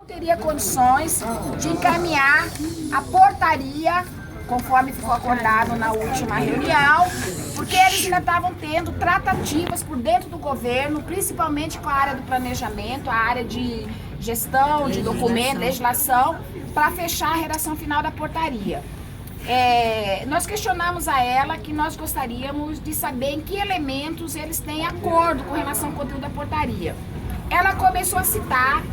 Teria condições de encaminhar a portaria, conforme ficou acordado na última reunião, porque eles ainda estavam tendo tratativas por dentro do governo, principalmente com a área do planejamento, a área de gestão, de documento, legislação, para fechar a redação final da portaria. Nós questionamos a ela que nós gostaríamos de saber em que elementos eles têm acordo com relação ao conteúdo da portaria. Ela começou a citar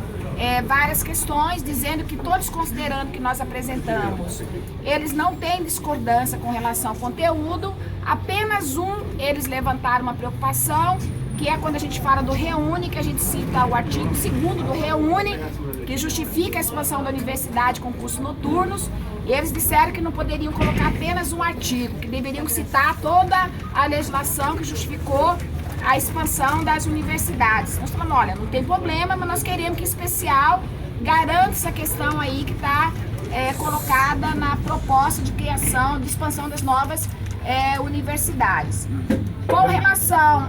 várias questões, dizendo que todos considerando que nós apresentamos, eles não têm discordância com relação ao conteúdo, apenas eles levantaram uma preocupação, que é quando a gente fala do REUNE, que a gente cita o artigo 2º do REUNE, que justifica a expansão da universidade com cursos noturnos, e eles disseram que não poderiam colocar apenas um artigo, que deveriam citar toda a legislação que justificou a expansão das universidades. Nós falamos, olha, não tem problema, mas nós queremos que em especial garanta essa questão aí que está colocada na proposta de criação, de expansão das novas universidades. Com relação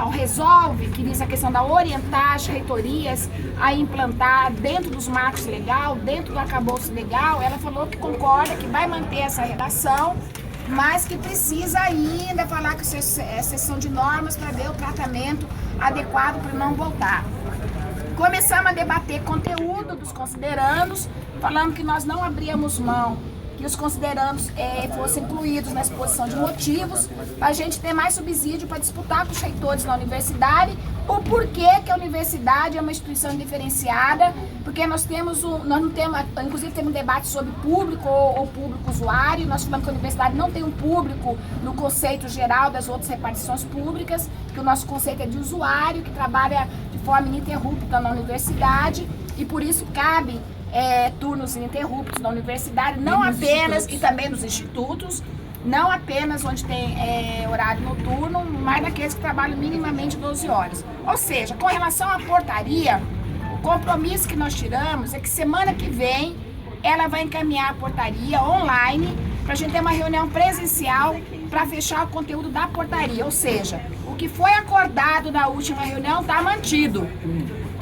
ao resolve, que diz a questão da orientar as reitorias a implantar dentro dos marcos legal, dentro do arcabouço legal, ela falou que concorda, que vai manter essa redação, mas que precisa ainda falar que é sessão de normas para ver o tratamento adequado para não voltar. Começamos a debater conteúdo dos considerandos, falando que nós não abríamos mão que os considerandos fossem incluídos na exposição de motivos, para a gente ter mais subsídio para disputar com os reitores na universidade, o porquê que a universidade é uma instituição diferenciada, porque nós não temos, inclusive temos um debate sobre público ou público usuário, nós falamos que a universidade não tem um público no conceito geral das outras repartições públicas, que o nosso conceito é de usuário, que trabalha de forma ininterrupta na universidade, e por isso cabe turnos ininterruptos na universidade, não apenas, e também nos institutos, não apenas onde tem horário noturno, mas naqueles que trabalham minimamente 12 horas. Ou seja, com relação à portaria, o compromisso que nós tiramos é que semana que vem ela vai encaminhar a portaria online para a gente ter uma reunião presencial para fechar o conteúdo da portaria. Ou seja, o que foi acordado na última reunião está mantido.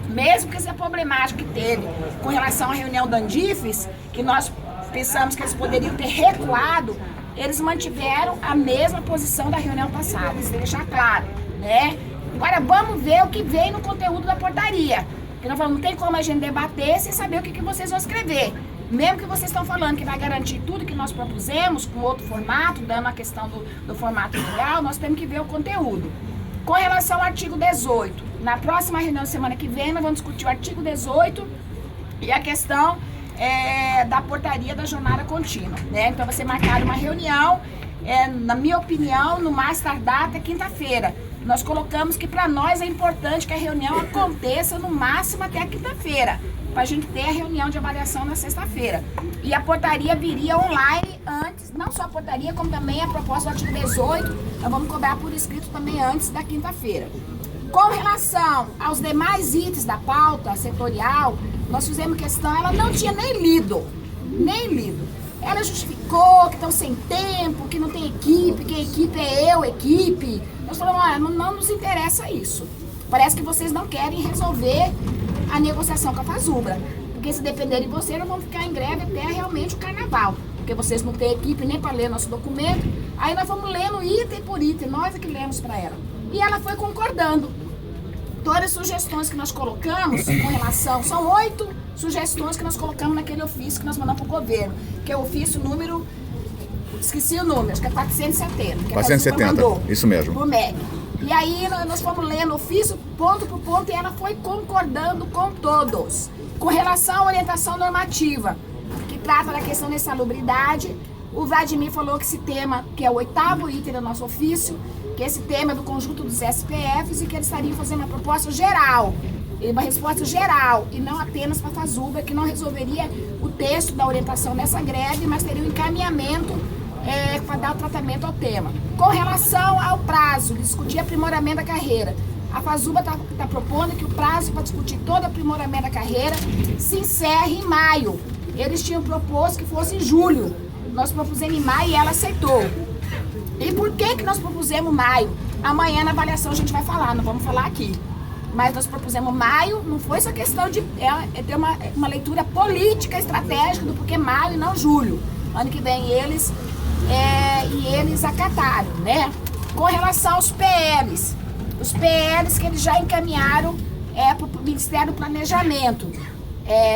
Mesmo que essa problemática que teve com relação à reunião da Andifes, que nós pensamos que eles poderiam ter recuado, eles mantiveram a mesma posição da reunião passada, isso deixar claro, né? Agora vamos ver o que vem no conteúdo da portaria, porque nós falamos, não tem como a gente debater sem saber o que vocês vão escrever. Mesmo que vocês estão falando que vai garantir tudo que nós propusemos, com outro formato, dando a questão do formato legal, nós temos que ver o conteúdo. Com relação ao artigo 18, na próxima reunião semana que vem, nós vamos discutir o artigo 18 e a questão da portaria da jornada contínua, né? Então vai ser marcada uma reunião, na minha opinião, no mais tardar até quinta-feira. Nós colocamos que para nós é importante que a reunião aconteça no máximo até quinta-feira, para a gente ter a reunião de avaliação na sexta-feira. E a portaria viria online antes, não só a portaria, como também a proposta do artigo 18, nós vamos cobrar por escrito também antes da quinta-feira. Com relação aos demais itens da pauta setorial, nós fizemos questão, ela não tinha nem lido. Ela justificou que estão sem tempo, que não tem equipe, que a equipe é equipe. Nós falamos, olha, não nos interessa isso. Parece que vocês não querem resolver a negociação com a Fazubra. Porque se depender de vocês, nós vamos ficar em greve até realmente o carnaval. Porque vocês não têm equipe nem para ler nosso documento. Aí nós vamos lendo item por item, nós é que lemos para ela. E ela foi concordando. Todas as sugestões que nós colocamos com relação, são 8 sugestões que nós colocamos naquele ofício que nós mandamos para o governo, que é o ofício número, esqueci o número, acho que é 470. Que 470, isso mesmo. Por MEC. E aí nós fomos lendo o ofício ponto por ponto e ela foi concordando com todos. Com relação à orientação normativa, que trata da questão da insalubridade, o Vladimir falou que esse tema, que é o 8º item do nosso ofício, que esse tema é do conjunto dos SPFs e que eles estariam fazendo uma proposta geral, uma resposta geral, e não apenas para a Fazubra, que não resolveria o texto da orientação nessa greve, mas teria um encaminhamento para dar o tratamento ao tema. Com relação ao prazo, discutir aprimoramento da carreira, a Fazubra está propondo que o prazo para discutir todo aprimoramento da carreira se encerre em maio. Eles tinham proposto que fosse em julho. Nós propusemos em maio e ela aceitou. E por que nós propusemos maio? Amanhã na avaliação a gente vai falar, não vamos falar aqui. mas nós propusemos maio, não foi só questão de ter uma leitura política estratégica do porquê maio e não julho. Ano que vem eles acataram, né? Com relação aos PLs, os PLs que eles já encaminharam para o Ministério do Planejamento,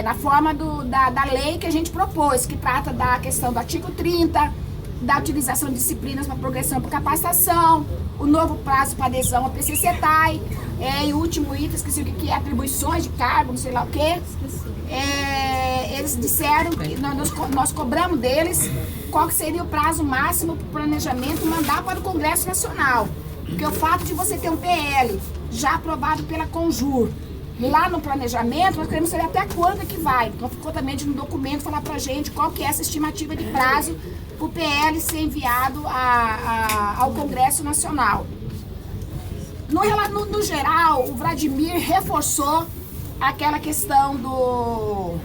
na forma da lei que a gente propôs, que trata da questão do artigo 30, da utilização de disciplinas para progressão por capacitação, o novo prazo para adesão ao PCCETAI, e o último item, esqueci o que é, atribuições de cargo, não sei lá o quê. Eles disseram que nós cobramos deles qual que seria o prazo máximo para o planejamento mandar para o Congresso Nacional. Porque o fato de você ter um PL já aprovado pela Conjur lá no planejamento, nós queremos saber até quando que vai. Então ficou também de no documento falar pra gente qual que é essa estimativa de prazo para o PL ser enviado ao Congresso Nacional. No geral, o Vladimir reforçou aquela questão do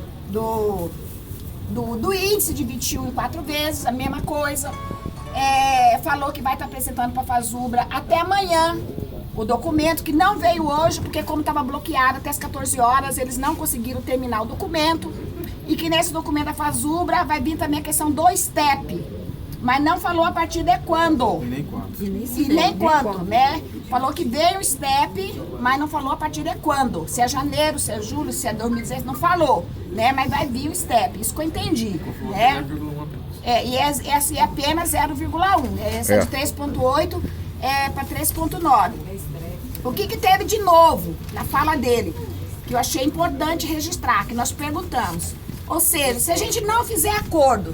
índice de 21 em 4 vezes, a mesma coisa. Falou que vai estar apresentando para a Fazubra até amanhã o documento, que não veio hoje, porque como estava bloqueado até as 14 horas, eles não conseguiram terminar o documento, e que nesse documento da Fazubra vai vir também a questão do STEP, mas não falou a partir de quando. E nem quando, né? Falou que veio o STEP, mas não falou a partir de quando. Se é janeiro, se é julho, se é 2016, não falou, né? Mas vai vir o STEP, isso que eu entendi, né? E é apenas 0,1, essa é de 3,8 para 3,9. O que teve de novo na fala dele, que eu achei importante registrar, que nós perguntamos. Ou seja, se a gente não fizer acordo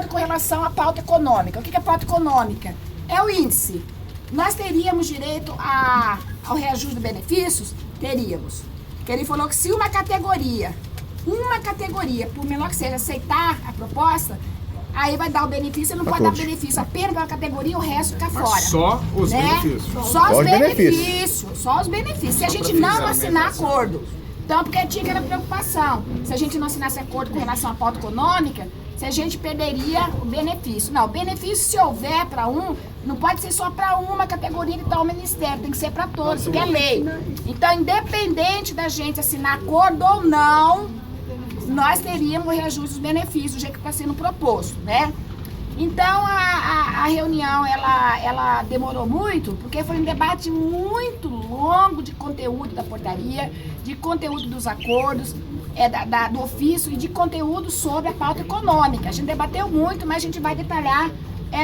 com relação à pauta econômica, o que é pauta econômica? É o índice. Nós teríamos direito ao reajuste de benefícios? Teríamos. Porque ele falou que se uma categoria, por menor que seja, aceitar a proposta, aí vai dar o benefício, não pode dar benefício apenas pela categoria, o resto fica fora. Só os benefícios. Só os benefícios. Só os benefícios. Se a gente não assinar acordo. Então, porque tinha aquela preocupação. Se a gente não assinasse acordo com relação à pauta econômica, se a gente perderia o benefício. Não, o benefício, se houver para não pode ser só para uma categoria que está o Ministério, tem que ser para todos, que é lei. Então, independente da gente assinar acordo ou não, nós teríamos o reajuste dos benefícios, do jeito que está sendo proposto, né? Então, a reunião, ela demorou muito, porque foi um debate muito longo de conteúdo da portaria, de conteúdo dos acordos, do ofício e de conteúdo sobre a pauta econômica. A gente debateu muito, mas a gente vai detalhar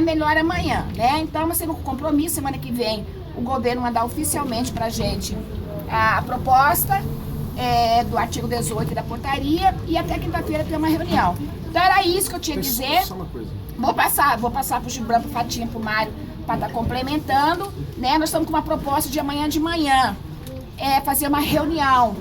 melhor amanhã, né? Então, nós temos um compromisso, semana que vem, o governo mandar oficialmente para a gente a proposta do artigo 18 da portaria, e até quinta-feira tem uma reunião. Então era isso que eu tinha a dizer. Vou passar para o Gibran, para o Fatinha, para o Mário, para estar complementando, né? Nós estamos com uma proposta de amanhã de manhã, fazer uma reunião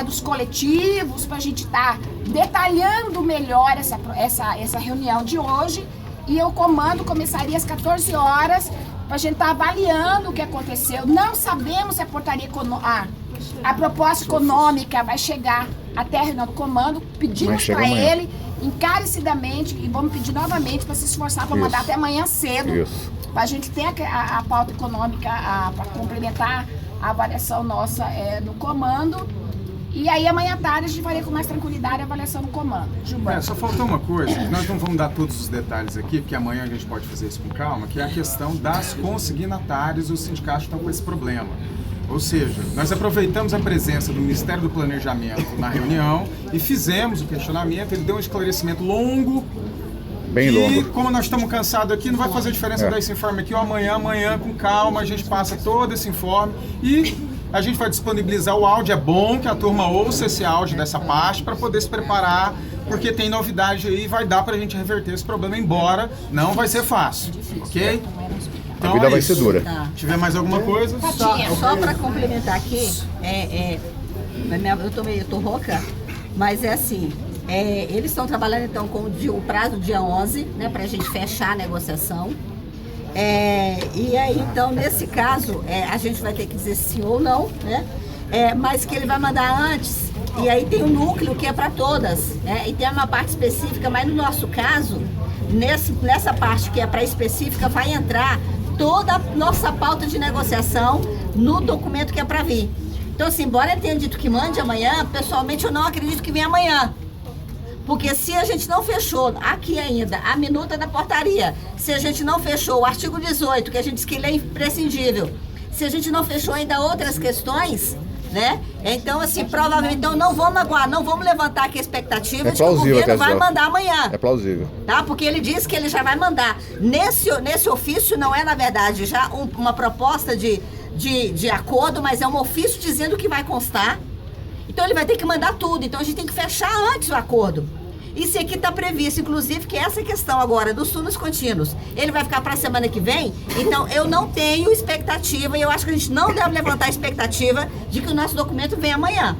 dos coletivos, para a gente estar detalhando melhor essa reunião de hoje, e o comando começaria às 14 horas, para a gente estar avaliando o que aconteceu. Não sabemos se a portaria a proposta econômica vai chegar até a reunião do comando. Pedimos para ele encarecidamente, e vamos pedir novamente para se esforçar para mandar até amanhã cedo, para a gente ter a pauta econômica para complementar a avaliação nossa do comando. E aí amanhã à tarde a gente faria com mais tranquilidade a avaliação do comando. Só faltou uma coisa, nós não vamos dar todos os detalhes aqui, porque amanhã a gente pode fazer isso com calma, que é a questão das consignatárias. Os sindicatos estão com esse problema. Ou seja, nós aproveitamos a presença do Ministério do Planejamento na reunião e fizemos o questionamento. Ele deu um esclarecimento longo. Bem longo. E como nós estamos cansados aqui, não vai fazer diferença dar esse informe aqui ou amanhã com calma, a gente passa todo esse informe e a gente vai disponibilizar o áudio. É bom que a turma ouça esse áudio dessa parte para poder se preparar, porque tem novidade aí e vai dar para a gente reverter esse problema, embora não vai ser fácil, ok? Então, a vida vai ser dura. Se tiver mais alguma coisa? Só para complementar aqui, eu tô rouca, mas é assim, eles estão trabalhando então com o prazo dia 11, né, para a gente fechar a negociação. E aí então, nesse caso, a gente vai ter que dizer sim ou não, né? Mas que ele vai mandar antes, e aí tem um núcleo que é para todas, né? E tem uma parte específica, mas no nosso caso, nessa parte que é para específica, vai entrar toda a nossa pauta de negociação no documento que é para vir. Então, assim, embora ele tenha dito que mande amanhã, pessoalmente eu não acredito que venha amanhã. Porque se a gente não fechou aqui ainda a minuta da portaria, se a gente não fechou o artigo 18, que a gente diz que ele é imprescindível, se a gente não fechou ainda outras questões, né? Então, assim, provavelmente então, não vamos aguardar, não vamos levantar aqui a expectativa de que o governo vai mandar amanhã. É plausível. Tá? Porque ele disse que ele já vai mandar. Nesse ofício não é, na verdade, já uma proposta de acordo, mas é um ofício dizendo que vai constar. Então ele vai ter que mandar tudo. Então a gente tem que fechar antes o acordo. Isso aqui está previsto, inclusive, que essa questão agora dos turnos contínuos, ele vai ficar para a semana que vem. Então eu não tenho expectativa e eu acho que a gente não deve levantar a expectativa de que o nosso documento venha amanhã.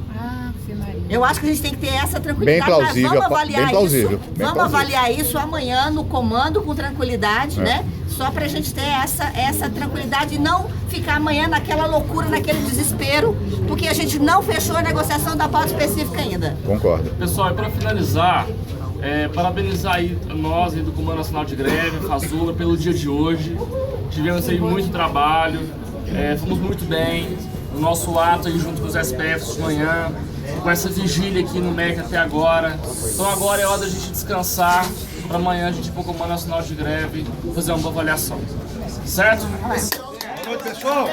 Eu acho que a gente tem que ter essa tranquilidade. Bem plausível, vamos avaliar bem plausível, isso. bem Vamos plausível. avaliar isso amanhã no comando com tranquilidade, né? Só pra gente ter essa tranquilidade e não ficar amanhã naquela loucura, naquele desespero, porque a gente não fechou a negociação da pauta específica ainda. Concordo. Pessoal, e para finalizar, parabenizar aí nós aí do Comando Nacional de Greve, a Fazula, pelo dia de hoje. Tivemos aí muito trabalho, fomos muito bem. O nosso ato aí junto com os SPFs de manhã, com essa vigília aqui no MEC até agora. Então agora é hora da gente descansar, para amanhã a gente ir para o Comando Nacional de Greve fazer uma boa avaliação. Certo? Boa noite, pessoal.